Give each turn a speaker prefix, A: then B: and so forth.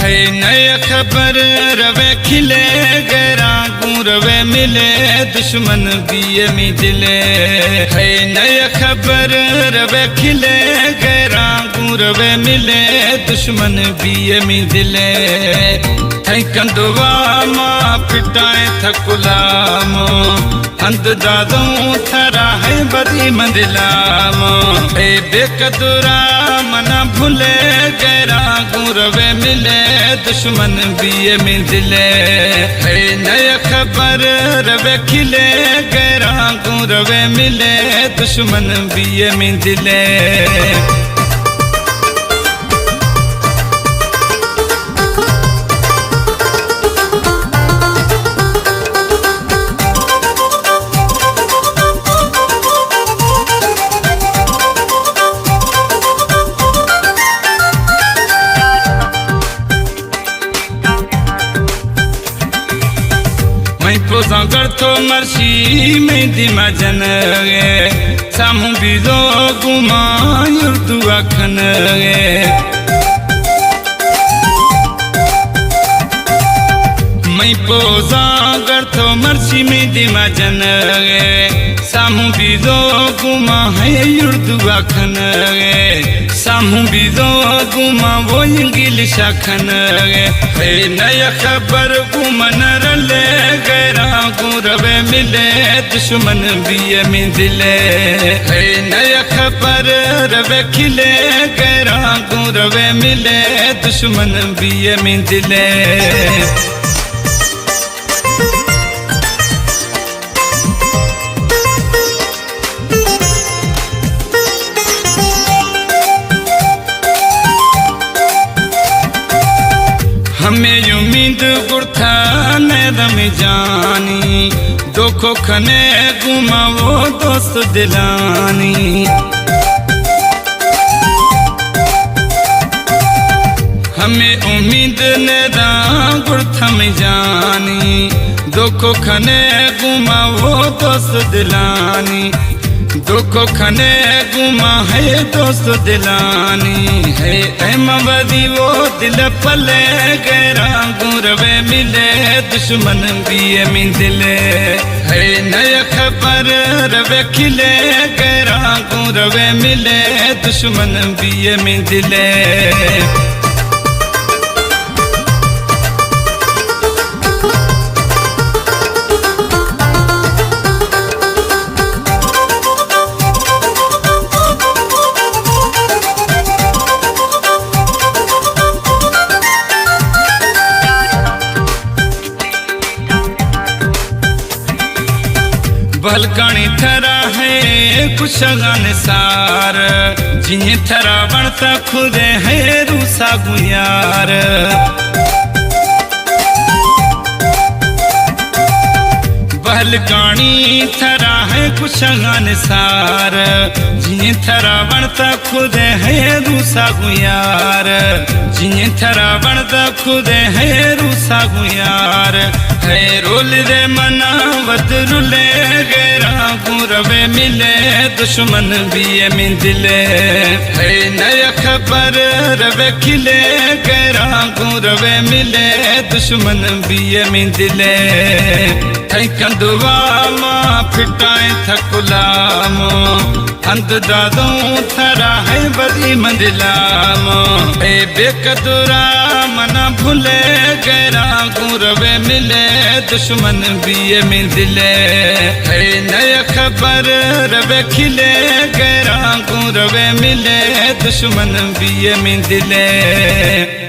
A: है नय खबर रवे खिले गैरा रवे मिले दुश्मन बिये में दिले है नय खबर रवे खिले गैरा रवे मिले दुश्मन बिये में दिले है कंदवा माँ पिटाए थकुलामो अंत दादो थरा है बदी मंदिलामो ए बेकदुरा मना भूले गैरा रवे मिले दुश्मन बिये में दिले है नय खबर रवे खिले गैरा रवे मिले दुश्मन बिये में दिले जागर तो मर्शी में दिमा जन गे सामू बीजो गुमा युर्दु अखन गे मैं जागर तो मर्शी में दिमा जन गे सामू बीजो गुमा है युर्दु अखन गे सामू बीजो गुमा वो इंग्लिश अखन गे है नय खबर गुमन रले गैरा रवे मिले दुश्मन बिये में दिले है नय खबर रवे खिले गैरा रवे मिले दुश्मन बिये में दिले हमें उम्मीद गुरथा नदम जानी दुखो खने गुमावो दोस्त दिलानी हमें उम्मीद नदा गुरथा में जानी दुखो खने गुमावो दोस्त दिलानी दुखो खने गुमा है दोस्त दिलानी है अहमदी वो दिल पले गैरा रवे मिले दुश्मन बिये में दिले है नय खबर रवे खिले गैरा रवे मिले दुश्मन बिये में दिले भलकानी थरा है कुछ गान सार जिन्हें थरा बनता खुदे है रूसा गुयार भलकानी थरा है कुछ गान सार जिन्हें थरा बनता खुदे है रूसा गुयार जिन्हें थरा बनता खुदे है रूसा गुयार है रोल दे मना वत रुले गैरा रवे मिले दुश्मन बिये में दिले है नय खबर रवे खिले गैरा रवे मिले दुश्मन बिये में दिले है कंदवा माँ पिटाए थकुलामो अंत दादो थरा है बदी मंदिलामो ए बेकदुरा मना भूले गैरा रवे मिले दुश्मन बिये में दिले है नय खबर रवे खिले गैरा रवे मिले दुश्मन बिये में दिले।